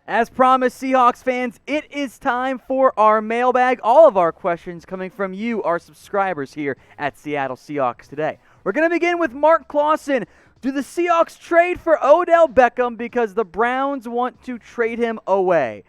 As promised, Seahawks fans, it is time for our mailbag. All of our questions coming from you, our subscribers here at Seattle Seahawks Today. We're going to begin with Mark Clausen. Do the Seahawks trade for Odell Beckham because the Browns want to trade him away?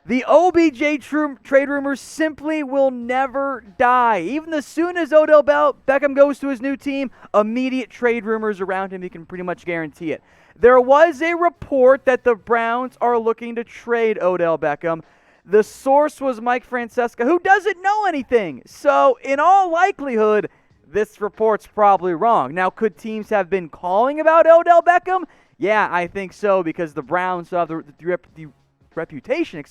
The OBJ trade rumors simply will never die. Even as soon as Odell Beckham goes to his new team, immediate trade rumors around him, you can pretty much guarantee it. There was a report that the Browns are looking to trade Odell Beckham. The source was Mike Francesca, who doesn't know anything. So, in all likelihood, this report's probably wrong. Now, could teams have been calling about Odell Beckham? Yeah, I think so, because the Browns have the reputation,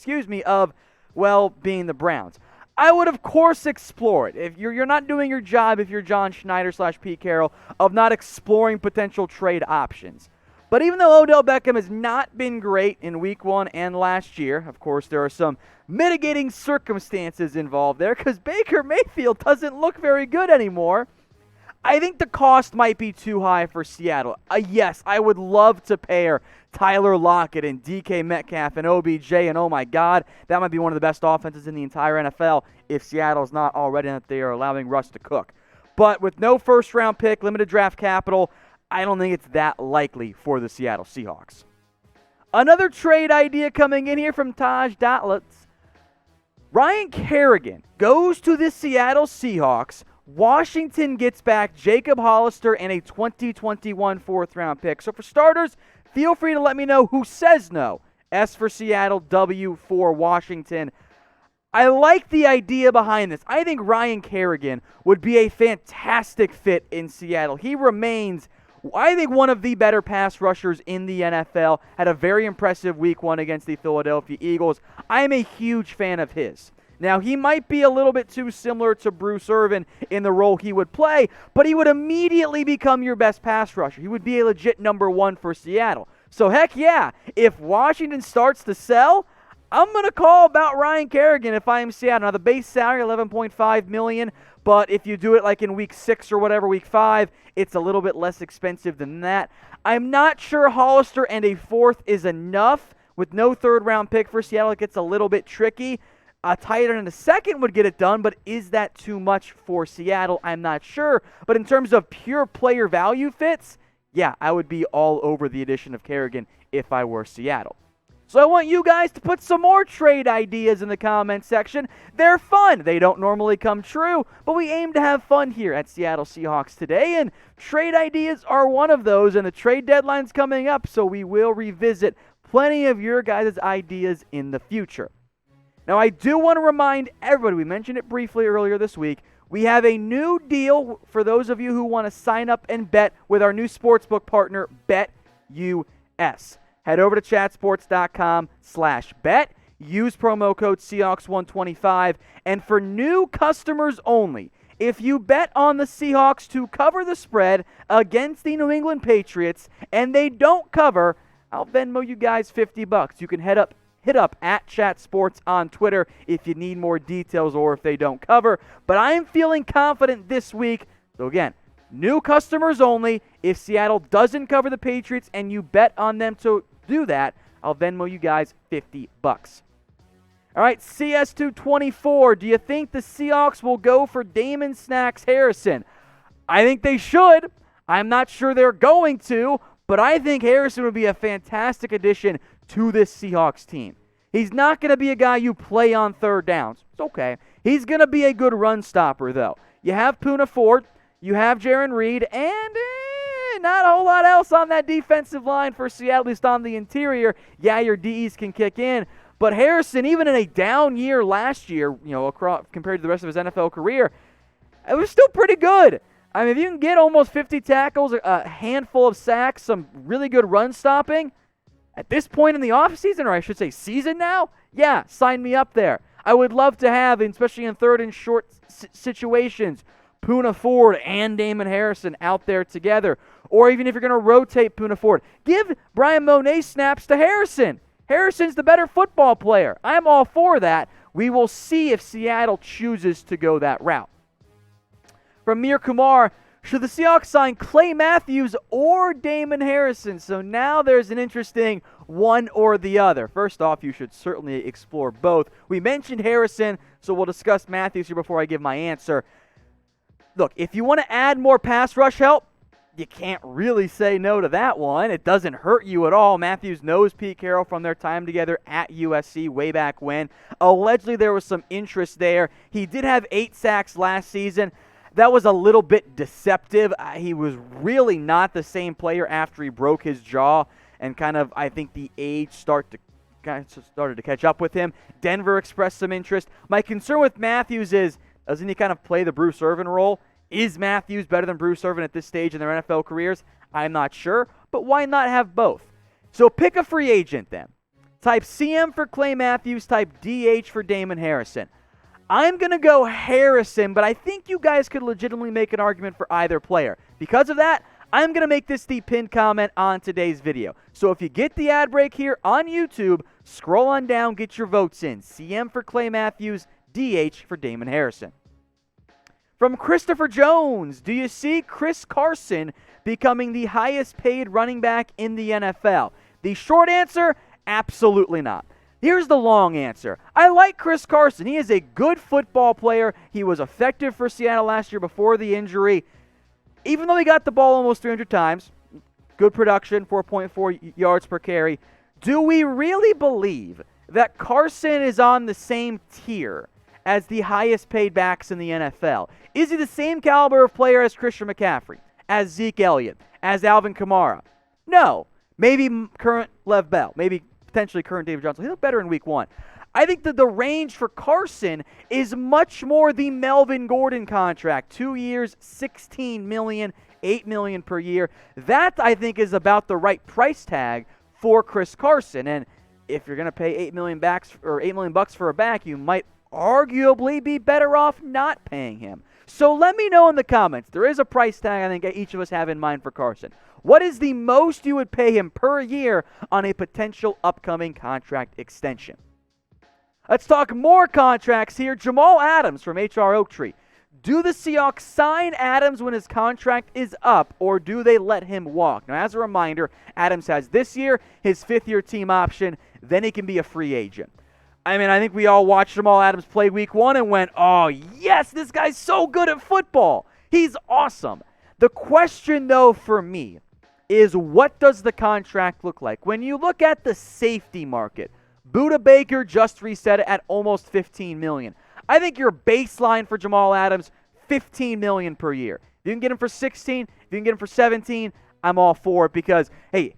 of, well, being the Browns. I would, of course, explore it. If you're not doing your job, if you're John Schneider / Pete Carroll, of not exploring potential trade options. But even though Odell Beckham has not been great in Week 1 and last year, of course, there are some mitigating circumstances involved there because Baker Mayfield doesn't look very good anymore. I think the cost might be too high for Seattle. Yes, I would love to pair Tyler Lockett and DK Metcalf and OBJ, and oh my God, that might be one of the best offenses in the entire NFL if Seattle's not already and that they are allowing Russ to cook. But with no first-round pick, limited draft capital, I don't think it's that likely for the Seattle Seahawks. Another trade idea coming in here from Taj Datlitz. Ryan Kerrigan goes to the Seattle Seahawks. Washington gets back Jacob Hollister and a 2021 fourth-round pick. So for starters, feel free to let me know who says no. S for Seattle, W for Washington. I like the idea behind this. I think Ryan Kerrigan would be a fantastic fit in Seattle. He remains, I think, one of the better pass rushers in the NFL. Had a very impressive Week 1 against the Philadelphia Eagles. I am a huge fan of his. Now, he might be a little bit too similar to Bruce Irvin in the role he would play, but he would immediately become your best pass rusher. He would be a legit number one for Seattle. So, heck yeah, if Washington starts to sell, I'm going to call about Ryan Kerrigan if I am Seattle. Now, the base salary, $11.5 million, but if you do it like in Week 6 or whatever, Week 5, it's a little bit less expensive than that. I'm not sure Hollister and a fourth is enough. With no third-round pick for Seattle, it gets a little bit tricky. A tight end in a second would get it done, but is that too much for Seattle? I'm not sure. But in terms of pure player value fits, yeah, I would be all over the addition of Kerrigan if I were Seattle. So I want you guys to put some more trade ideas in the comment section. They're fun. They don't normally come true, but we aim to have fun here at Seattle Seahawks Today, and trade ideas are one of those, and the trade deadline's coming up, so we will revisit plenty of your guys' ideas in the future. Now, I do want to remind everybody, we mentioned it briefly earlier this week, we have a new deal for those of you who want to sign up and bet with our new sportsbook partner, BetUS. Head over to chatsports.com/bet, use promo code Seahawks125, and for new customers only, if you bet on the Seahawks to cover the spread against the New England Patriots and they don't cover, I'll Venmo you guys $50. You can hit up at Chat Sports on Twitter if you need more details or if they don't cover. But I am feeling confident this week. So again, new customers only. If Seattle doesn't cover the Patriots and you bet on them to do that, I'll Venmo you guys $50. All right, CS224. Do you think the Seahawks will go for Damon Snacks Harrison? I think they should. I'm not sure they're going to, but I think Harrison would be a fantastic addition to this Seahawks team. He's not going to be a guy you play on third downs. It's okay. He's going to be a good run stopper, though. You have Poona Ford, you have Jaron Reed, and not a whole lot else on that defensive line for Seattle, at least on the interior. Yeah, your DEs can kick in, but Harrison, even in a down year last year, compared to the rest of his NFL career, it was still pretty good. I mean, if you can get almost 50 tackles, a handful of sacks, some really good run stopping, at this point in the offseason, or I should say season now, yeah, sign me up there. I would love to have, especially in third and short situations, Poona Ford and Damon Harrison out there together. Or even if you're going to rotate Poona Ford, give Brian Monet snaps to Harrison. Harrison's the better football player. I'm all for that. We will see if Seattle chooses to go that route. From Mir Kumar, should the Seahawks sign Clay Matthews or Damon Harrison? So now there's an interesting one or the other? First off, you should certainly explore both. We mentioned Harrison, so we'll discuss Matthews here before I give my answer. Look, if you want to add more pass rush help, you can't really say no to that one. It doesn't hurt you at all. Matthews knows Pete Carroll from their time together at USC way back when. Allegedly, there was some interest there. He did have 8 sacks last season. That was a little bit deceptive. He was really not the same player after he broke his jaw, and I think the age started to catch up with him. Denver expressed some interest. My concern with Matthews is, doesn't he kind of play the Bruce Irvin role? Is Matthews better than Bruce Irvin at this stage in their NFL careers? I'm not sure, but why not have both? So pick a free agent then. Type CM for Clay Matthews, type DH for Damon Harrison. I'm going to go Harrison, but I think you guys could legitimately make an argument for either player. Because of that, I'm going to make this the pinned comment on today's video. So if you get the ad break here on YouTube, scroll on down, get your votes in. CM for Clay Matthews, DH for Damon Harrison. From Christopher Jones, do you see Chris Carson becoming the highest paid running back in the NFL? The short answer, absolutely not. Here's the long answer. I like Chris Carson. He is a good football player. He was effective for Seattle last year before the injury. Even though he got the ball almost 300 times, good production, 4.4 yards per carry. Do we really believe that Carson is on the same tier as the highest paid backs in the NFL? Is he the same caliber of player as Christian McCaffrey, as Zeke Elliott, as Alvin Kamara? No. Maybe current Lev Bell, maybe potentially current David Johnson. He looked better in week 1. I think that the range for Carson is much more the Melvin Gordon contract. 2 years, $16 million, $8 million per year. That, I think, is about the right price tag for Chris Carson. And if you're going to pay $8 million bucks for a back, you might arguably be better off not paying him. So let me know in the comments. There is a price tag I think each of us have in mind for Carson. What is the most you would pay him per year on a potential upcoming contract extension? Let's talk more contracts here. Jamal Adams from HR Oaktree. Do the Seahawks sign Adams when his contract is up, or do they let him walk? Now, as a reminder, Adams has this year, his 5th-year team option, then he can be a free agent. I mean, I think we all watched Jamal Adams play week 1 and went, oh, yes, this guy's so good at football. He's awesome. The question, though, for me is, what does the contract look like? When you look at the safety market, Budda Baker just reset it at almost $15 million. I think your baseline for Jamal Adams, $15 million per year. If you can get him for 16, if you can get him for 17, I'm all for it because, hey,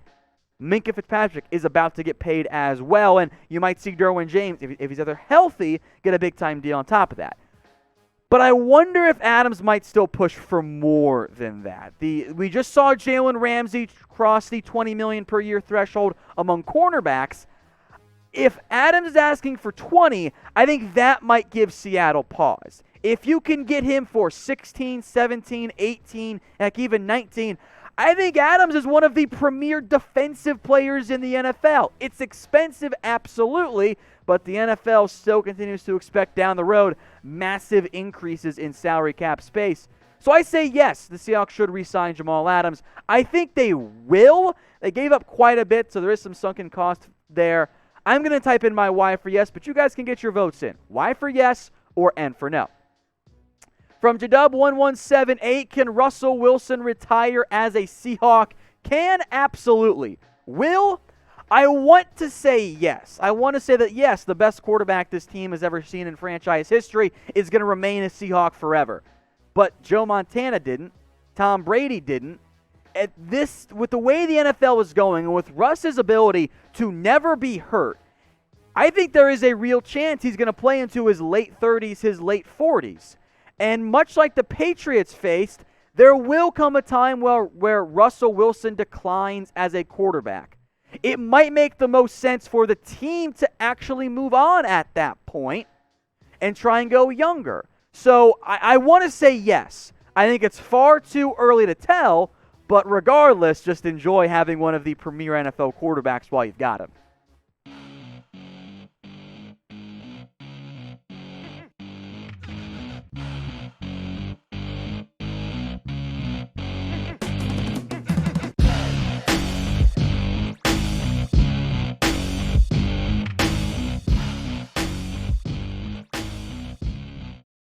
Minkah Fitzpatrick is about to get paid as well, and you might see Derwin James, if he's either healthy, get a big-time deal on top of that. But I wonder if Adams might still push for more than that. We just saw Jalen Ramsey cross the $20 million per year threshold among cornerbacks. If Adams is asking for 20, I think that might give Seattle pause. If you can get him for 16, 17, 18, heck, even 19, I think Adams is one of the premier defensive players in the NFL. It's expensive, absolutely, but the NFL still continues to expect down the road massive increases in salary cap space. So I say yes, the Seahawks should re-sign Jamal Adams. I think they will. They gave up quite a bit, so there is some sunken cost there. I'm going to type in my Y for yes, but you guys can get your votes in. Y for yes or N for no. From Jadub1178, can Russell Wilson retire as a Seahawk? Can, absolutely. Will, I want to say yes. I want to say that, yes, the best quarterback this team has ever seen in franchise history is going to remain a Seahawk forever. But Joe Montana didn't. Tom Brady didn't. With the way the NFL is going, and with Russ's ability to never be hurt, I think there is a real chance he's going to play into his late 30s, his late 40s. And much like the Patriots faced, there will come a time where Russell Wilson declines as a quarterback. It might make the most sense for the team to actually move on at that point and try and go younger. So I want to say yes. I think it's far too early to tell, but regardless, just enjoy having one of the premier NFL quarterbacks while you've got him.